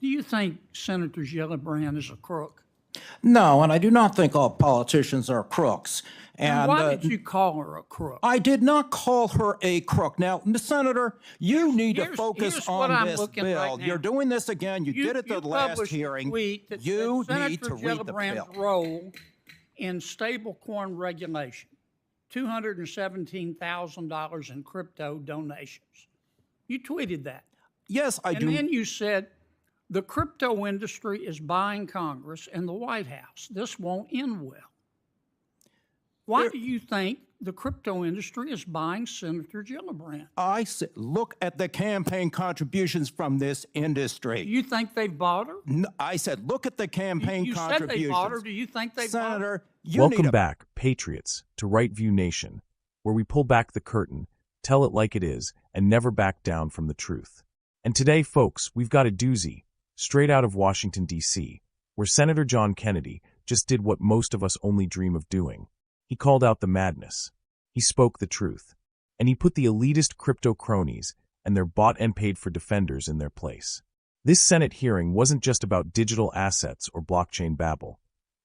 Do you think Senator Gillibrand is a crook? No, and I do not think all politicians are crooks. And why did you call her a crook? I did not call her a crook. Now, Senator, you need to focus on this bill. Right, you're doing this again. You did it the last hearing. You need to read the bill. Role in stablecoin regulation, $217,000 in crypto donations. You tweeted that. Yes, I do. And then you said, the crypto industry is buying Congress and the White House. This won't end well. Why do you think the crypto industry is buying Senator Gillibrand? I said, look at the campaign contributions from this industry. Do you think they've bought her? No, I said, look at the campaign contributions. You said they bought her. Do you think they bought her? Welcome back, Patriots, to Right View Nation, where we pull back the curtain, tell it like it is, and never back down from the truth. And today, folks, we've got a doozy, straight out of Washington, D.C., where Senator John Kennedy just did what most of us only dream of doing. He called out the madness. He spoke the truth. And he put the elitist crypto cronies and their bought and paid for defenders in their place. This Senate hearing wasn't just about digital assets or blockchain babble.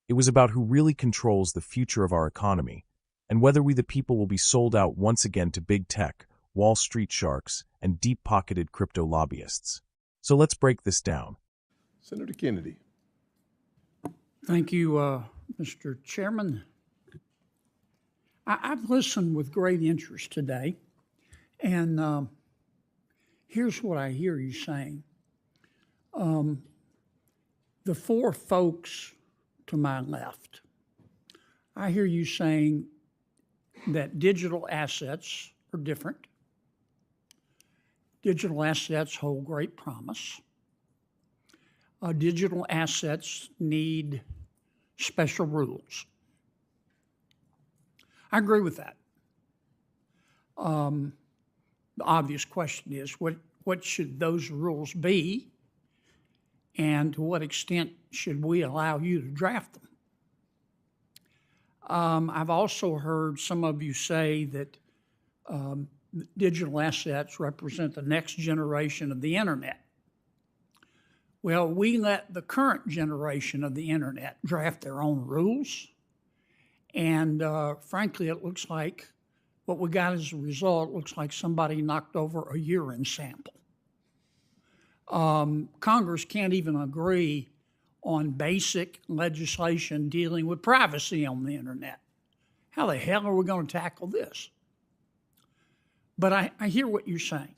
It was about who really controls the future of our economy and whether we the people will be sold out once again to big tech, Wall Street sharks, and deep-pocketed crypto lobbyists. So let's break this down. Senator Kennedy. Thank you, Mr. Chairman. I've listened with great interest today, and here's what I hear you saying. The four folks to my left, I hear you saying that digital assets are different. Digital assets hold great promise. Digital assets need special rules. I agree with that. The obvious question is, what should those rules be, and to what extent should we allow you to draft them? I've also heard some of you say that digital assets represent the next generation of the internet. Well, we let the current generation of the internet draft their own rules. And frankly, it looks like what we got as a result looks like somebody knocked over a urine sample. Congress can't even agree on basic legislation dealing with privacy on the internet. How the hell are we going to tackle this? But I hear what you're saying.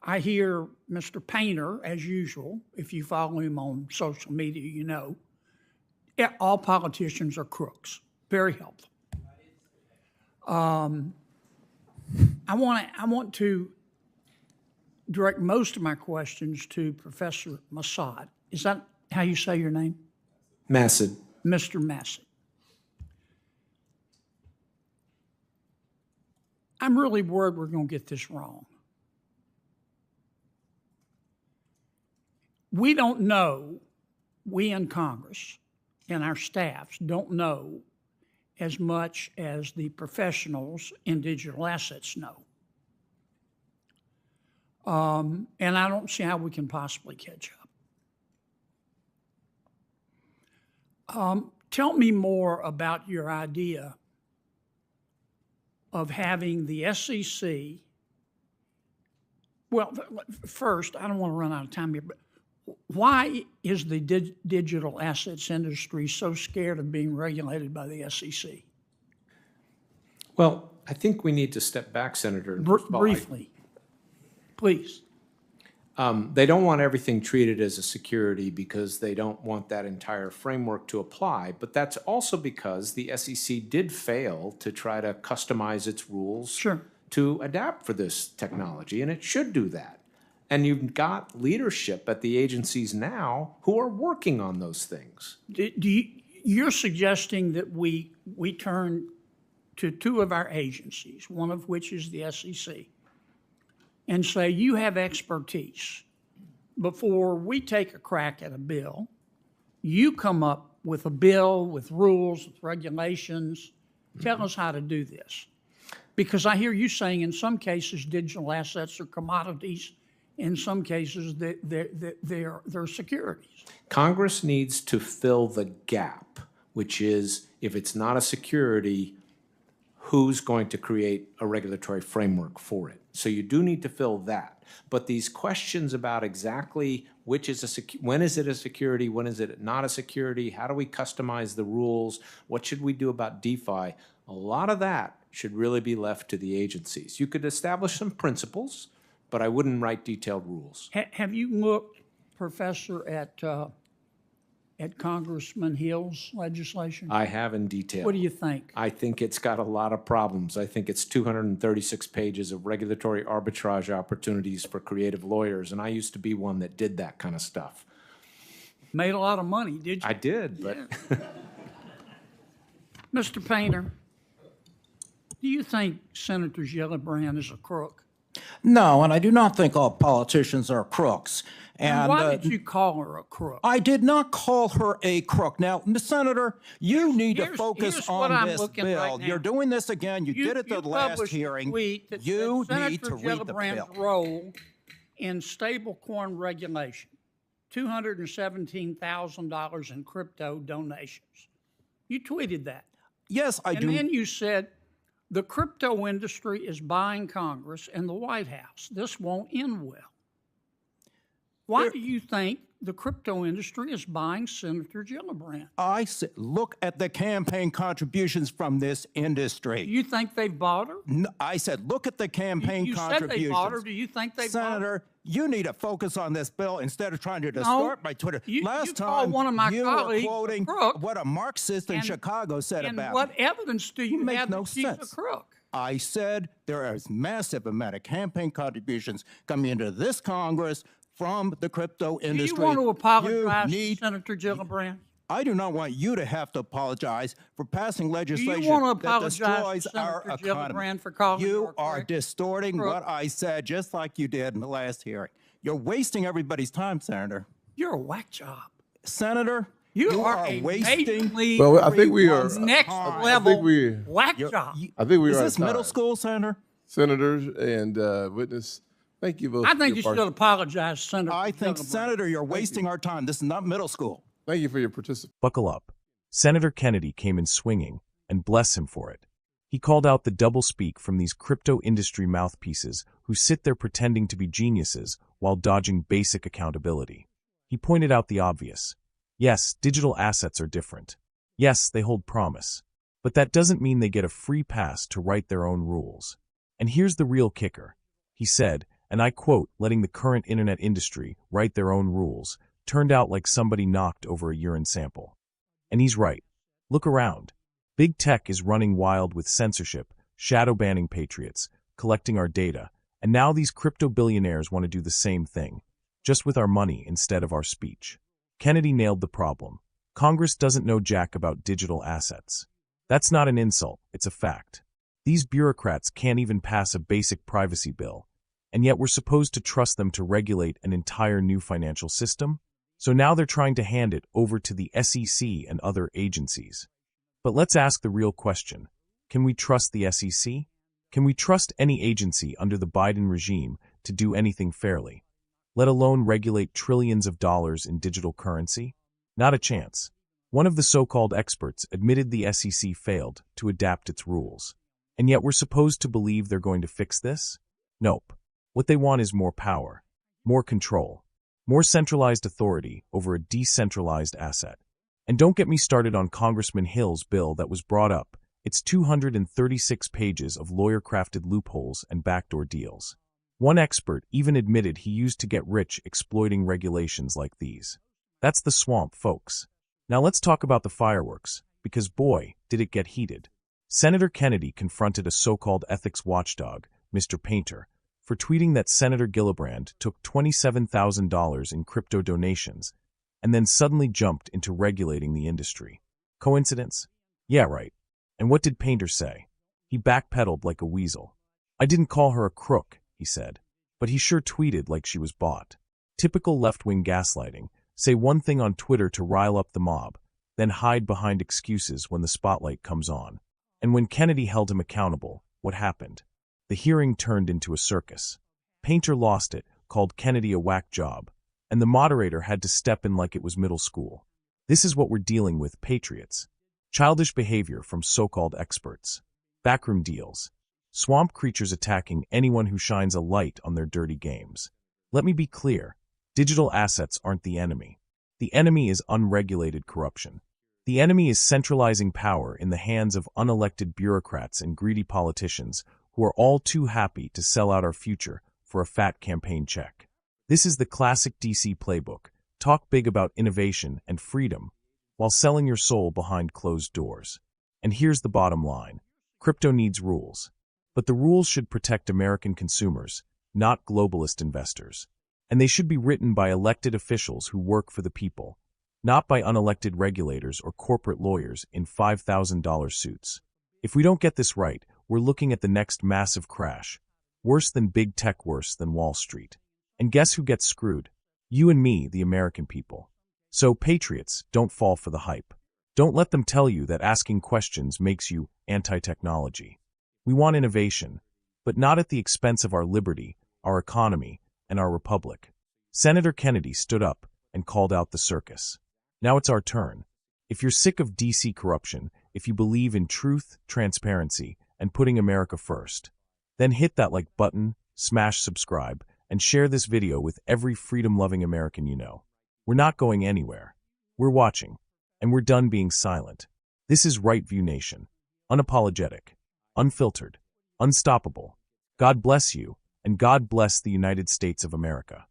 I hear Mr. Painter, as usual, if you follow him on social media, you know, all politicians are crooks. Very helpful. I want to direct most of my questions to Professor Massad. Is that how you say your name? Massad. Mr. Massad. I'm really worried we're going to get this wrong. We don't know, we in Congress and our staffs don't know as much as the professionals in digital assets know. And I don't see how we can possibly catch up. Tell me more about your idea of having the SEC. Well, first, I don't want to run out of time here, but why is the digital assets industry so scared of being regulated by the SEC? Well, I think we need to step back, Senator. Briefly, please. They don't want everything treated as a security because they don't want that entire framework to apply. But that's also because the SEC did fail to try to customize its rules to adapt for this technology, and it should do that. And you've got leadership at the agencies now who are working on those things. You're suggesting that we turn to two of our agencies, one of which is the SEC, and say, you have expertise. Before we take a crack at a bill, you come up with a bill with rules, with regulations. Tell us how to do this. Because I hear you saying in some cases digital assets are commodities in some cases, they're securities. Congress needs to fill the gap, which is if it's not a security, who's going to create a regulatory framework for it? So you do need to fill that. But these questions about exactly which is when is it a security, when is it not a security, how do we customize the rules, what should we do about DeFi, a lot of that should really be left to the agencies. You could establish some principles, but I wouldn't write detailed rules. Have you looked, Professor, at Congressman Hill's legislation? I have in detail. What do you think? I think it's got a lot of problems. I think it's 236 pages of regulatory arbitrage opportunities for creative lawyers, and I used to be one that did that kind of stuff. Made a lot of money, did you? I did, but Mr. Painter, do you think Senator Gillibrand is a crook? No, and I do not think all politicians are crooks. And why did you call her a crook? I did not call her a crook. Now, Senator, you need to focus on this bill. Right, you're doing this again. You did it the last hearing. You need to read the bill. Role in stablecoin regulation, $217,000 in crypto donations. You tweeted that. Yes, I do. And then you said, the crypto industry is buying Congress and the White House. This won't end well. Why do you think the crypto industry is buying Senator Gillibrand? I said, look at the campaign contributions from this industry. Do you think they bought her? No, I said, look at the campaign contributions. You said they bought her. Do you think they bought her? Senator, you need to focus on this bill instead of trying to distort my Twitter. Last time, one of my you colleagues were quoting what a Marxist in Chicago said about And what evidence do you have no that she's sense. a crook? I said there is massive amount of campaign contributions coming into this Congress from the crypto industry. Do you want to apologize to Senator Gillibrand? I do not want you to have to apologize for passing legislation that destroys our economy. For calling you are distorting what I said, just like you did in the last hearing. You're wasting everybody's time, Senator. You're a whack job. Senator, you are wasting. Well, I think we are next level whack job. I think we are. Is this middle school, Senator? Senators and witness. Thank you both. I think you should apologize, Senator. I think, Senator, you're wasting our time. This is not middle school. Thank you for your participation. Buckle up. Senator Kennedy came in swinging, and bless him for it. He called out the doublespeak from these crypto industry mouthpieces who sit there pretending to be geniuses while dodging basic accountability. He pointed out the obvious. Yes, digital assets are different. Yes, they hold promise. But that doesn't mean they get a free pass to write their own rules. And here's the real kicker. He said, and I quote, letting the current internet industry write their own rules turned out like somebody knocked over a urine sample. And he's right. Look around. Big tech is running wild with censorship, shadow banning patriots, collecting our data, and now these crypto billionaires want to do the same thing, just with our money instead of our speech. Kennedy nailed the problem. Congress doesn't know jack about digital assets. That's not an insult, it's a fact. These bureaucrats can't even pass a basic privacy bill, and yet we're supposed to trust them to regulate an entire new financial system? So now they're trying to hand it over to the SEC and other agencies. But let's ask the real question. Can we trust the SEC? Can we trust any agency under the Biden regime to do anything fairly, let alone regulate trillions of dollars in digital currency? Not a chance. One of the so-called experts admitted the SEC failed to adapt its rules. And yet we're supposed to believe they're going to fix this? Nope. What they want is more power, more control, more centralized authority over a decentralized asset. And don't get me started on Congressman Hill's bill that was brought up. It's 236 pages of lawyer-crafted loopholes and backdoor deals. One expert even admitted he used to get rich exploiting regulations like these. That's the swamp, folks. Now let's talk about the fireworks, because boy, did it get heated. Senator Kennedy confronted a so-called ethics watchdog, Mr. Painter, for tweeting that Senator Gillibrand took $27,000 in crypto donations and then suddenly jumped into regulating the industry. Coincidence? Yeah, right. And what did Painter say? He backpedaled like a weasel. I didn't call her a crook, he said, but he sure tweeted like she was bought. Typical left-wing gaslighting. Say one thing on Twitter to rile up the mob, then hide behind excuses when the spotlight comes on. And when Kennedy held him accountable, what happened? The hearing turned into a circus. Painter lost it, called Kennedy a whack job, and the moderator had to step in like it was middle school. This is what we're dealing with, patriots. Childish behavior from so-called experts. Backroom deals. Swamp creatures attacking anyone who shines a light on their dirty games. Let me be clear. Digital assets aren't the enemy. The enemy is unregulated corruption. The enemy is centralizing power in the hands of unelected bureaucrats and greedy politicians who are all too happy to sell out our future for a fat campaign check. This is the classic DC playbook. Talk big about innovation and freedom while selling your soul behind closed doors. And here's the bottom line. Crypto needs rules. But the rules should protect American consumers, not globalist investors. And they should be written by elected officials who work for the people, not by unelected regulators or corporate lawyers in $5,000 suits. If we don't get this right, we're looking at the next massive crash. Worse than big tech, worse than Wall Street. And guess who gets screwed? You and me, the American people. So, patriots, don't fall for the hype. Don't let them tell you that asking questions makes you anti-technology. We want innovation, but not at the expense of our liberty, our economy, and our republic. Senator Kennedy stood up and called out the circus. Now it's our turn. If you're sick of DC corruption, if you believe in truth, transparency, and putting America first, then hit that like button, smash subscribe, and share this video with every freedom-loving American you know. We're not going anywhere. We're watching, and we're done being silent. This is Right View Nation. Unapologetic, unfiltered, unstoppable. God bless you, and God bless the United States of America.